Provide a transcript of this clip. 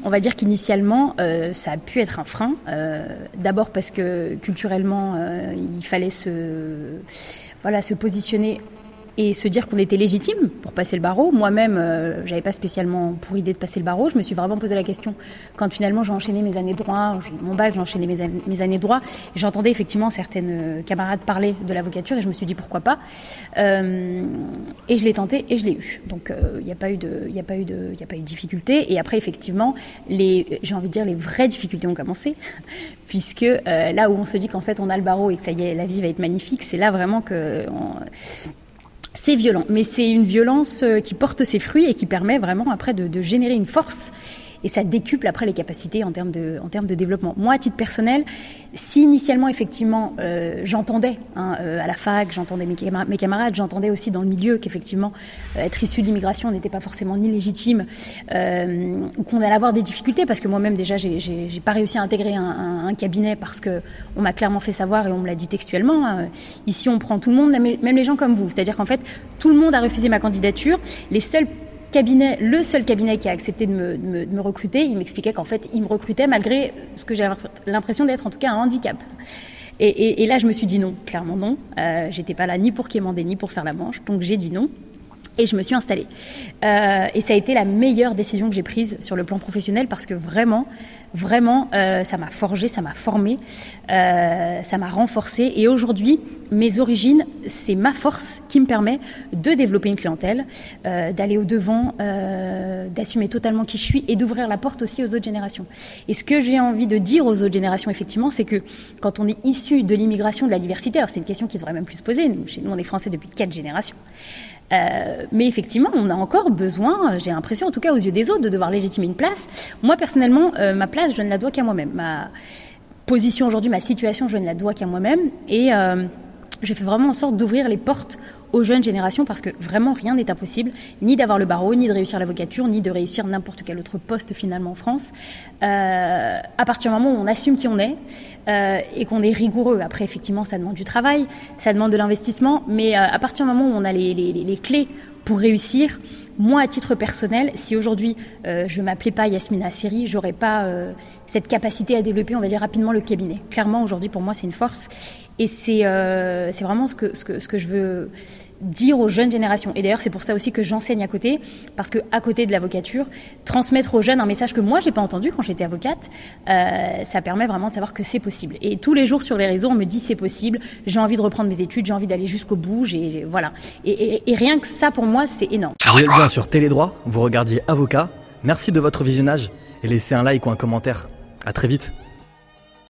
On va dire qu'initialement, ça a pu être un frein. D'abord parce que culturellement, il fallait se positionner et se dire qu'on était légitime pour passer le barreau. Moi-même, j'avais pas spécialement pour idée de passer le barreau. Je me suis vraiment posé la question quand finalement j'ai enchaîné mes années de droit, j'ai eu mon bac, j'ai enchaîné mes années de droit. Et j'entendais effectivement certaines camarades parler de l'avocature et je me suis dit pourquoi pas. Et je l'ai tenté et je l'ai eu. Donc il n'y a pas eu de difficulté. Et après effectivement, j'ai envie de dire les vraies difficultés ont commencé, puisque là où on se dit qu'en fait on a le barreau et que ça y est, la vie va être magnifique, c'est là vraiment que c'est violent, mais c'est une violence qui porte ses fruits et qui permet vraiment après de générer une force. Et ça décuple après les capacités en termes de développement. Moi, à titre personnel, si initialement, effectivement, j'entendais à la fac, j'entendais mes camarades, j'entendais aussi dans le milieu qu'effectivement, être issu de l'immigration n'était pas forcément ni légitime, ou qu'on allait avoir des difficultés, parce que moi-même, déjà, j'ai pas réussi à intégrer un cabinet parce qu'on m'a clairement fait savoir, et on me l'a dit textuellement, ici, on prend tout le monde, même les gens comme vous. C'est-à-dire qu'en fait, tout le monde a refusé ma candidature. Le seul cabinet qui a accepté de me recruter, il m'expliquait qu'en fait, il me recrutait malgré ce que j'ai l'impression d'être en tout cas un handicap. Et là, je me suis dit non, clairement non. J'étais pas là ni pour quémander, ni pour faire la manche, donc j'ai dit non. Et je me suis installée. Et ça a été la meilleure décision que j'ai prise sur le plan professionnel parce que vraiment, ça m'a forgée, ça m'a formée, ça m'a renforcée. Et aujourd'hui, mes origines, c'est ma force qui me permet de développer une clientèle, d'aller au-devant, d'assumer totalement qui je suis et d'ouvrir la porte aussi aux autres générations. Et ce que j'ai envie de dire aux autres générations, effectivement, c'est que quand on est issu de l'immigration, de la diversité, alors c'est une question qui devrait même plus se poser. Chez nous, on est français depuis 4 générations. Mais effectivement, on a encore besoin, j'ai l'impression, en tout cas aux yeux des autres, de devoir légitimer une place. Moi, personnellement, ma place, je ne la dois qu'à moi-même. Ma position aujourd'hui, ma situation, je ne la dois qu'à moi-même. Et je fais vraiment en sorte d'ouvrir les portes aux jeunes générations parce que vraiment rien n'est impossible, ni d'avoir le barreau, ni de réussir l'avocature, ni de réussir n'importe quel autre poste finalement en France. À partir du moment où on assume qui on est et qu'on est rigoureux, après effectivement ça demande du travail, ça demande de l'investissement, mais à partir du moment où on a les clés pour réussir, moi à titre personnel, si aujourd'hui je m'appelais pas Yasmina Asseri, j'aurais pas cette capacité à développer, on va dire rapidement le cabinet. Clairement aujourd'hui pour moi c'est une force. Et c'est vraiment ce que je veux dire aux jeunes générations. Et d'ailleurs, c'est pour ça aussi que j'enseigne à côté, parce que à côté de l'avocature, transmettre aux jeunes un message que moi, j'ai pas entendu quand j'étais avocate, ça permet vraiment de savoir que c'est possible. Et tous les jours sur les réseaux, on me dit c'est possible, j'ai envie de reprendre mes études, j'ai envie d'aller jusqu'au bout, voilà. Et rien que ça, pour moi, c'est énorme. Vous êtes bien sur Télédroit, vous regardiez Avocat. Merci de votre visionnage et laissez un like ou un commentaire. À très vite.